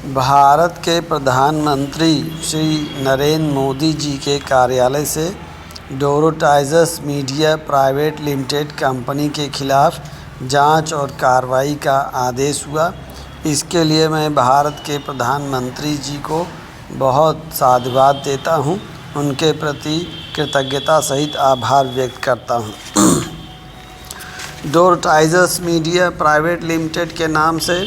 भारत के प्रधानमंत्री श्री नरेंद्र मोदी जी के कार्यालय से डोरटाइजर्स मीडिया प्राइवेट लिमिटेड कंपनी के खिलाफ जांच और कार्रवाई का आदेश हुआ। इसके लिए मैं भारत के प्रधानमंत्री जी को बहुत साधुवाद देता हूं, उनके प्रति कृतज्ञता सहित आभार व्यक्त करता हूं। डोरटाइजर्स मीडिया प्राइवेट लिमिटेड के नाम से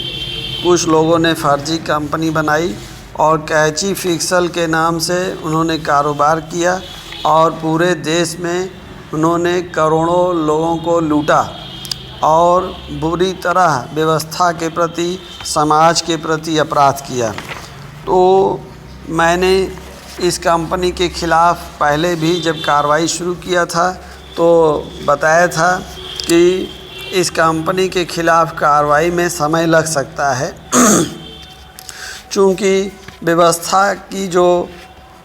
कुछ लोगों ने फर्जी कंपनी बनाई और कैची फिक्सल के नाम से उन्होंने कारोबार किया और पूरे देश में उन्होंने करोड़ों लोगों को लूटा और बुरी तरह व्यवस्था के प्रति, समाज के प्रति अपराध किया। तो मैंने इस कंपनी के ख़िलाफ़ पहले भी जब कार्रवाई शुरू किया था तो बताया था कि इस कंपनी के ख़िलाफ़ कार्रवाई में समय लग सकता है चूँकि व्यवस्था की जो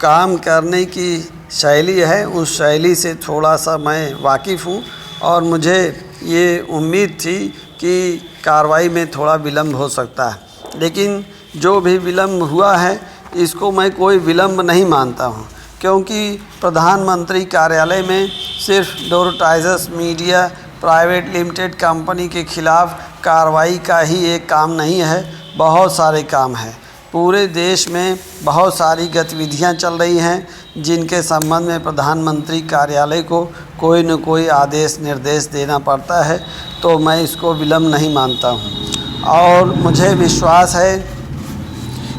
काम करने की शैली है उस शैली से थोड़ा सा मैं वाकिफ़ हूँ और मुझे ये उम्मीद थी कि कार्रवाई में थोड़ा विलम्ब हो सकता है, लेकिन जो भी विलम्ब हुआ है इसको मैं कोई विलम्ब नहीं मानता हूँ, क्योंकि प्रधानमंत्री कार्यालय में सिर्फ डोरटाइजर्स मीडिया प्राइवेट लिमिटेड कंपनी के ख़िलाफ़ कार्रवाई का ही एक काम नहीं है, बहुत सारे काम हैं। पूरे देश में बहुत सारी गतिविधियां चल रही हैं जिनके संबंध में प्रधानमंत्री कार्यालय को कोई न कोई आदेश निर्देश देना पड़ता है, तो मैं इसको विलम्ब नहीं मानता हूं और मुझे विश्वास है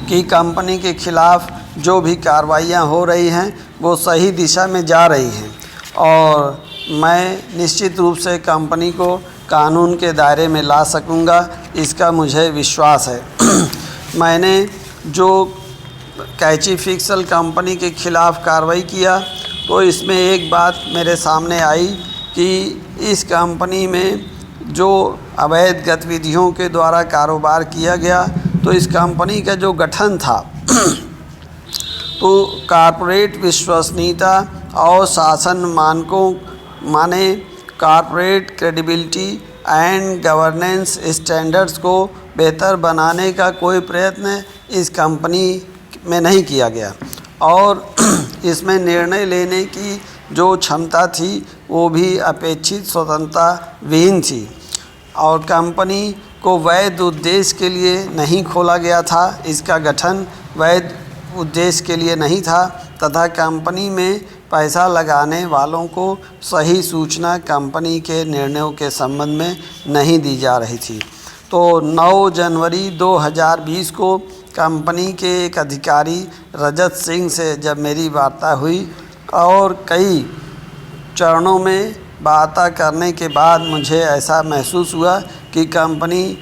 कि कंपनी के ख़िलाफ़ जो भी कार्रवाइयाँ हो रही हैं वो सही दिशा में जा रही हैं और मैं निश्चित रूप से कंपनी को कानून के दायरे में ला सकूँगा, इसका मुझे विश्वास है। मैंने जो कैची फिक्सल कंपनी के ख़िलाफ़ कार्रवाई किया तो इसमें एक बात मेरे सामने आई कि इस कंपनी में जो अवैध गतिविधियों के द्वारा कारोबार किया गया, तो इस कंपनी का जो गठन था तो कॉर्पोरेट विश्वसनीयता और शासन मानकों माने corporate credibility and governance standards को बेहतर बनाने का कोई प्रयत्न इस कंपनी में नहीं किया गया और इसमें निर्णय लेने की जो क्षमता थी वो भी अपेक्षित स्वतंत्रता विहीन थी और कंपनी को वैध उद्देश्य के लिए नहीं खोला गया था। इसका गठन वैध उद्देश्य के लिए नहीं था तथा कंपनी में पैसा लगाने वालों को सही सूचना कंपनी के निर्णयों के संबंध में नहीं दी जा रही थी। तो 9 जनवरी 2020 को कंपनी के एक अधिकारी रजत सिंह से जब मेरी वार्ता हुई और कई चरणों में वार्ता करने के बाद मुझे ऐसा महसूस हुआ कि कंपनी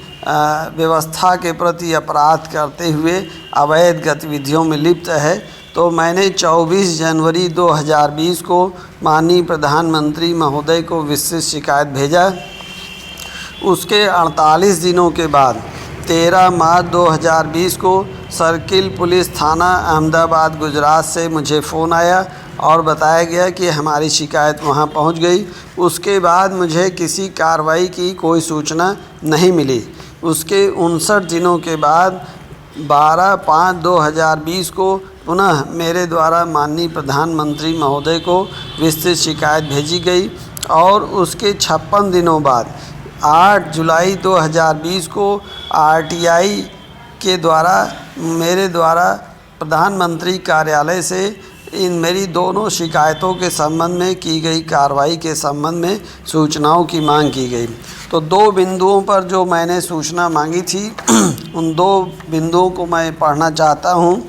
व्यवस्था के प्रति अपराध करते हुए अवैध गतिविधियों में लिप्त है। तो मैंने 24 जनवरी 2020 को माननीय प्रधानमंत्री महोदय को विस्तृत शिकायत भेजा। उसके 48 दिनों के बाद 13 मार्च 2020 को सर्किल पुलिस थाना अहमदाबाद गुजरात से मुझे फ़ोन आया और बताया गया कि हमारी शिकायत वहां पहुंच गई। उसके बाद मुझे किसी कार्रवाई की कोई सूचना नहीं मिली। उसके 59 दिनों के बाद 12/5/2020 को पुनः मेरे द्वारा माननीय प्रधानमंत्री महोदय को विस्तृत शिकायत भेजी गई और उसके 56 दिनों बाद 8 जुलाई 2020 को आरटीआई के द्वारा मेरे द्वारा प्रधानमंत्री कार्यालय से इन मेरी दोनों शिकायतों के संबंध में की गई कार्रवाई के संबंध में सूचनाओं की मांग की गई। तो 2 बिंदुओं पर जो मैंने सूचना मांगी थी उन 2 बिंदुओं को मैं पढ़ना चाहता हूँ।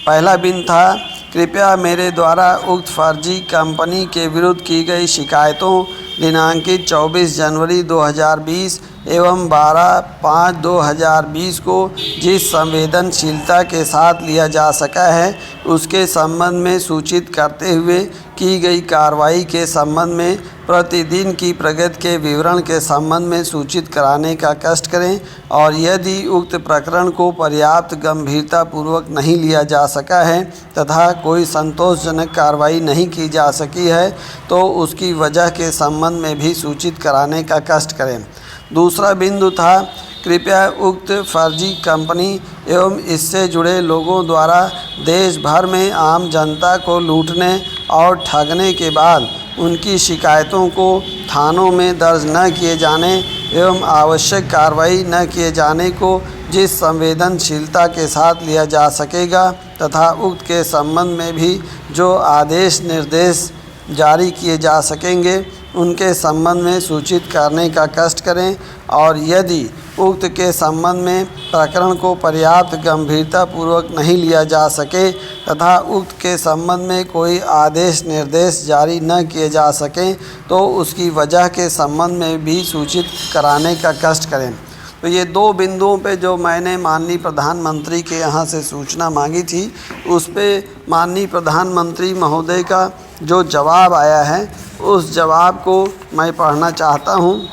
पहला बिंदु था, कृपया मेरे द्वारा उक्त फर्जी कंपनी के विरुद्ध की गई शिकायतों दिनांकित 24 जनवरी 2020 एवं 12/5/2020 को जिस संवेदनशीलता के साथ लिया जा सका है उसके संबंध में सूचित करते हुए की गई कार्रवाई के संबंध में प्रतिदिन की प्रगति के विवरण के संबंध में सूचित कराने का कष्ट करें और यदि उक्त प्रकरण को पर्याप्त गंभीरतापूर्वक नहीं लिया जा सका है तथा कोई संतोषजनक कार्रवाई नहीं की जा सकी है तो उसकी वजह के संबंध में भी सूचित कराने का कष्ट करें। दूसरा बिंदु था कृपया उक्त फर्जी कंपनी एवं इससे जुड़े लोगों द्वारा देश भर में आम जनता को लूटने और ठगने के बाद उनकी शिकायतों को थानों में दर्ज न किए जाने एवं आवश्यक कार्रवाई न किए जाने को जिस संवेदनशीलता के साथ लिया जा सकेगा तथा उक्त के संबंध में भी जो आदेश निर्देश जारी किए जा सकेंगे उनके संबंध में सूचित करने का कष्ट करें और यदि उक्त के संबंध में प्रकरण को पर्याप्त गंभीरतापूर्वक नहीं लिया जा सके तथा उक्त के संबंध में कोई आदेश निर्देश जारी न किए जा सकें तो उसकी वजह के संबंध में भी सूचित कराने का कष्ट करें। तो ये दो बिंदुओं पे जो मैंने माननीय प्रधानमंत्री के यहाँ से सूचना मांगी थी उस पे माननीय प्रधानमंत्री महोदय का जो जवाब आया है उस जवाब को मैं पढ़ना चाहता हूँ।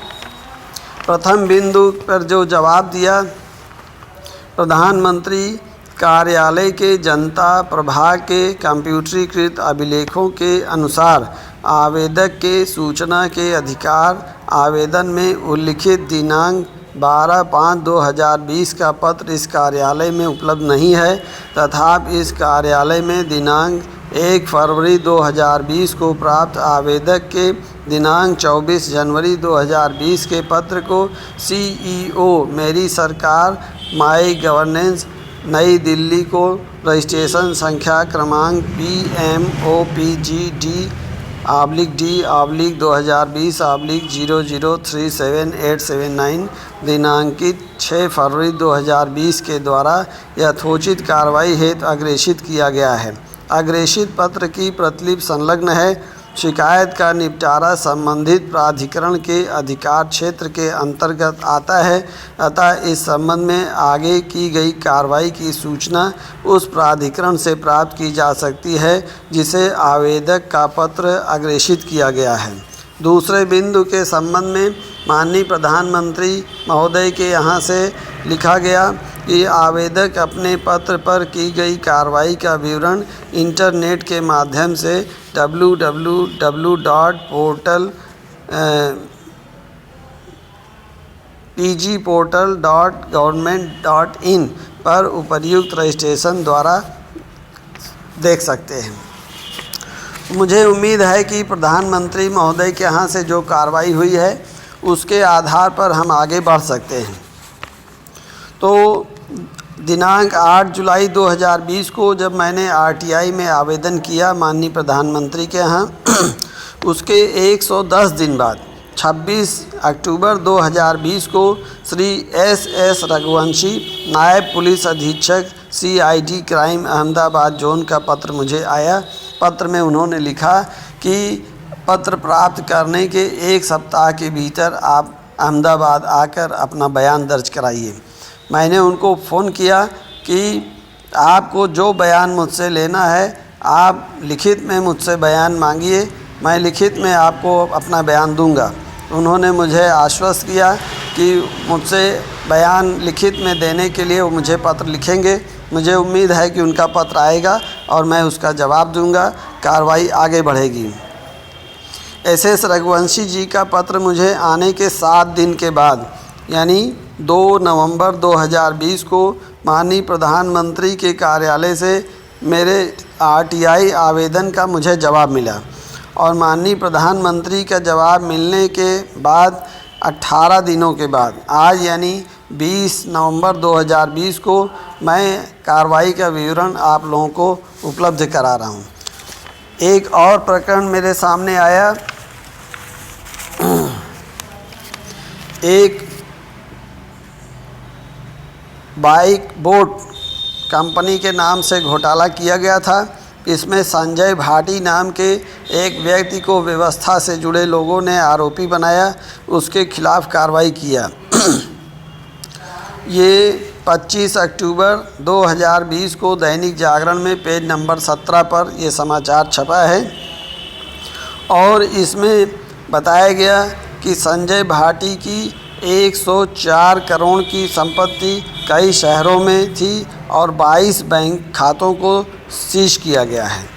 प्रथम बिंदु पर जो जवाब दिया, प्रधानमंत्री कार्यालय के जनता प्रभाग के कंप्यूटरीकृत अभिलेखों के अनुसार आवेदक के सूचना के अधिकार आवेदन में उल्लिखित दिनांक 12/5/2020 का पत्र इस कार्यालय में उपलब्ध नहीं है तथा इस कार्यालय में दिनांक 1 फरवरी 2020 को प्राप्त आवेदक के दिनांक 24 जनवरी 2020 के पत्र को CEO मेरी सरकार माई गवर्नेंस नई दिल्ली को रजिस्ट्रेशन संख्या क्रमांक PMOPGD/2020/0037879 दिनांकित 6 फरवरी 2020 के द्वारा यथोचित कार्रवाई हेतु अग्रेषित किया गया है। अग्रेषित पत्र की प्रतिलिपि संलग्न है। शिकायत का निपटारा संबंधित प्राधिकरण के अधिकार क्षेत्र के अंतर्गत आता है अतः इस संबंध में आगे की गई कार्रवाई की सूचना उस प्राधिकरण से प्राप्त की जा सकती है जिसे आवेदक का पत्र अग्रेषित किया गया है। दूसरे बिंदु के संबंध में माननीय प्रधानमंत्री महोदय के यहाँ से लिखा गया कि आवेदक अपने पत्र पर की गई कार्रवाई का विवरण इंटरनेट के माध्यम से www.pgportal.government.in पर उपर्युक्त रजिस्ट्रेशन द्वारा देख सकते हैं। मुझे उम्मीद है कि प्रधानमंत्री महोदय के यहाँ से जो कार्रवाई हुई है उसके आधार पर हम आगे बढ़ सकते हैं। तो दिनांक 8 जुलाई 2020 को जब मैंने RTI में आवेदन किया माननीय प्रधानमंत्री के यहाँ उसके 110 दिन बाद 26 अक्टूबर 2020 को श्री SS रघुवंशी नायब पुलिस अधीक्षक CID क्राइम अहमदाबाद जोन का पत्र मुझे आया। पत्र में उन्होंने लिखा कि पत्र प्राप्त करने के 1 सप्ताह के भीतर आप अहमदाबाद आकर अपना बयान दर्ज कराइए। मैंने उनको फ़ोन किया कि आपको जो बयान मुझसे लेना है आप लिखित में मुझसे बयान मांगिए, मैं लिखित में आपको अपना बयान दूंगा। उन्होंने मुझे आश्वस्त किया कि मुझसे बयान लिखित में देने के लिए वो मुझे पत्र लिखेंगे। मुझे उम्मीद है कि उनका पत्र आएगा और मैं उसका जवाब दूंगा, कार्रवाई आगे बढ़ेगी। SS रघुवंशी जी का पत्र मुझे आने के 7 दिन के बाद यानी 2 नवंबर 2020 को माननीय प्रधानमंत्री के कार्यालय से मेरे RTI आवेदन का मुझे जवाब मिला और माननीय प्रधानमंत्री का जवाब मिलने के बाद 18 दिनों के बाद आज यानी 20 नवंबर 2020 को मैं कार्रवाई का विवरण आप लोगों को उपलब्ध करा रहा हूँ। एक और प्रकरण मेरे सामने आया। एक बाइक बोट कंपनी के नाम से घोटाला किया गया था। इसमें संजय भाटी नाम के एक व्यक्ति को व्यवस्था से जुड़े लोगों ने आरोपी बनाया, उसके खिलाफ कार्रवाई किया। ये 25 अक्टूबर 2020 को दैनिक जागरण में पेज नंबर 17 पर ये समाचार छपा है और इसमें बताया गया कि संजय भाटी की 104 करोड़ की संपत्ति कई शहरों में थी और 22 बैंक खातों को सीज किया गया है।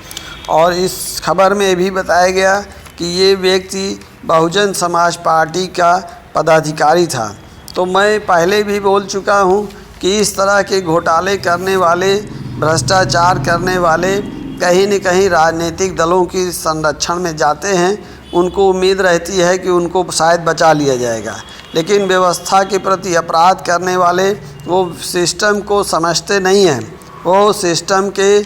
और इस खबर में भी बताया गया कि ये व्यक्ति बहुजन समाज पार्टी का पदाधिकारी था। तो मैं पहले भी बोल चुका हूँ कि इस तरह के घोटाले करने वाले, भ्रष्टाचार करने वाले कहीं न कहीं राजनीतिक दलों की संरक्षण में जाते हैं। उनको उम्मीद रहती है कि उनको शायद बचा लिया जाएगा, लेकिन व्यवस्था के प्रति अपराध करने वाले वो सिस्टम को समझते नहीं हैं। वो सिस्टम के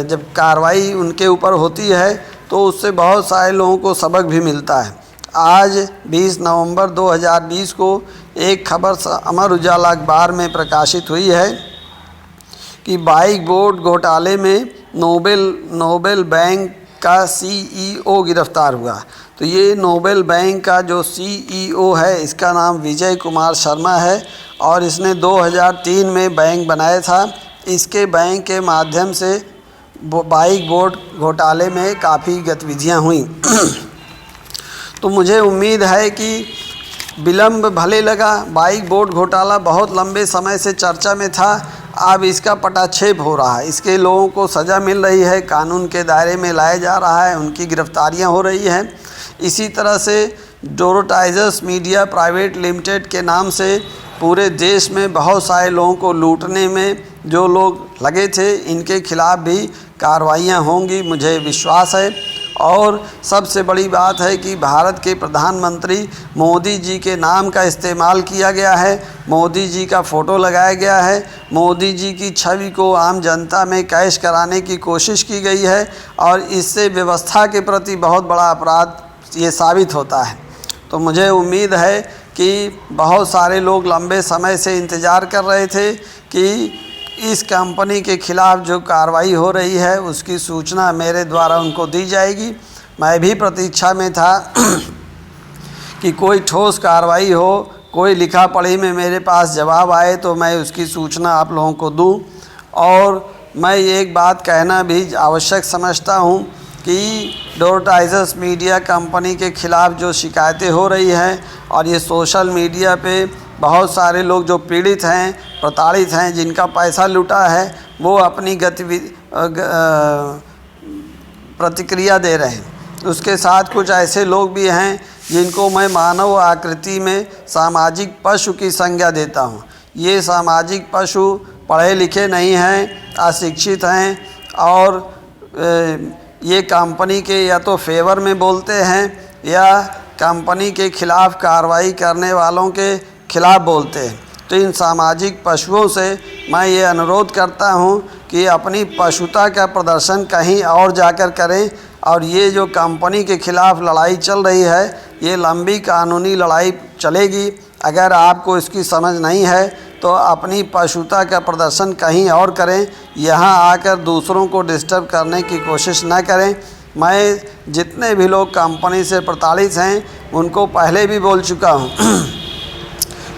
जब कार्रवाई उनके ऊपर होती है तो उससे बहुत सारे लोगों को सबक भी मिलता है। आज 20 नवंबर 2020 को एक खबर अमर उजाला अखबार में प्रकाशित हुई है कि बाइक बोर्ड घोटाले में नोबेल बैंक का CEO गिरफ्तार हुआ। तो ये नोबेल बैंक का जो CEO है, इसका नाम विजय कुमार शर्मा है और इसने 2003 में बैंक बनाया था। इसके बैंक के माध्यम से बाइक बोर्ड घोटाले में काफ़ी गतिविधियां हुई। तो मुझे उम्मीद है कि विलम्ब भले लगा, बाइक बोर्ड घोटाला बहुत लंबे समय से चर्चा में था, अब इसका पटाक्षेप हो रहा है। इसके लोगों को सज़ा मिल रही है, कानून के दायरे में लाया जा रहा है, उनकी गिरफ्तारियां हो रही हैं। इसी तरह से डोरोटाइजर्स मीडिया प्राइवेट लिमिटेड के नाम से पूरे देश में बहुत सारे लोगों को लूटने में जो लोग लगे थे, इनके खिलाफ़ भी कार्रवाइयाँ होंगी, मुझे विश्वास है। और सबसे बड़ी बात है कि भारत के प्रधानमंत्री मोदी जी के नाम का इस्तेमाल किया गया है, मोदी जी का फ़ोटो लगाया गया है, मोदी जी की छवि को आम जनता में कैश कराने की कोशिश की गई है और इससे व्यवस्था के प्रति बहुत बड़ा अपराध ये साबित होता है। तो मुझे उम्मीद है कि बहुत सारे लोग लंबे समय से इंतज़ार कर रहे थे कि इस कंपनी के ख़िलाफ़ जो कार्रवाई हो रही है उसकी सूचना मेरे द्वारा उनको दी जाएगी। मैं भी प्रतीक्षा में था कि कोई ठोस कार्रवाई हो, कोई लिखा पढ़ी में मेरे पास जवाब आए तो मैं उसकी सूचना आप लोगों को दूं। और मैं एक बात कहना भी आवश्यक समझता हूं कि डोरोटाइजर्स मीडिया कंपनी के ख़िलाफ़ जो शिकायतें हो रही हैं और ये सोशल मीडिया पे बहुत सारे लोग जो पीड़ित हैं, प्रताड़ित हैं, जिनका पैसा लूटा है, वो अपनी प्रतिक्रिया दे रहे हैं। उसके साथ कुछ ऐसे लोग भी हैं जिनको मैं मानव आकृति में सामाजिक पशु की संज्ञा देता हूँ। ये सामाजिक पशु पढ़े लिखे नहीं हैं, अशिक्षित हैं और ये कंपनी के या तो फेवर में बोलते हैं या कंपनी के ख़िलाफ़ कार्रवाई करने वालों के खिलाफ़ बोलते हैं। तो इन सामाजिक पशुओं से मैं ये अनुरोध करता हूँ कि अपनी पशुता का प्रदर्शन कहीं और जाकर करें। और ये जो कंपनी के ख़िलाफ़ लड़ाई चल रही है, ये लंबी कानूनी लड़ाई चलेगी। अगर आपको इसकी समझ नहीं है तो अपनी पशुता का प्रदर्शन कहीं और करें, यहाँ आकर दूसरों को डिस्टर्ब करने की कोशिश न करें। मैं जितने भी लोग कंपनी से प्रताड़ित हैं उनको पहले भी बोल चुका हूँ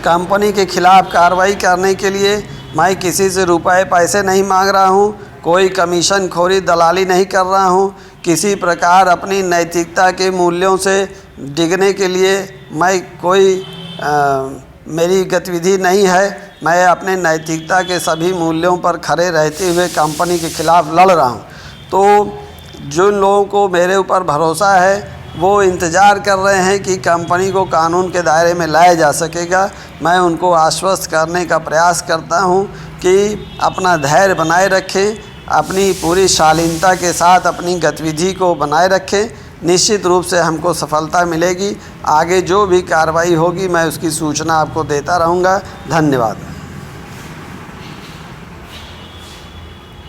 कंपनी के ख़िलाफ़ कार्रवाई करने के लिए मैं किसी से रुपए पैसे नहीं मांग रहा हूँ, कोई कमीशन खोरी दलाली नहीं कर रहा हूँ, किसी प्रकार अपनी नैतिकता के मूल्यों से डिगने के लिए मैं कोई मेरी गतिविधि नहीं है। मैं अपने नैतिकता के सभी मूल्यों पर खड़े रहते हुए कंपनी के ख़िलाफ़ लड़ रहा हूँ। तो जिन लोगों को मेरे ऊपर भरोसा है वो इंतज़ार कर रहे हैं कि कंपनी को कानून के दायरे में लाया जा सकेगा, मैं उनको आश्वस्त करने का प्रयास करता हूं कि अपना धैर्य बनाए रखें, अपनी पूरी शालीनता के साथ अपनी गतिविधि को बनाए रखें। निश्चित रूप से हमको सफलता मिलेगी। आगे जो भी कार्रवाई होगी मैं उसकी सूचना आपको देता रहूँगा। धन्यवाद।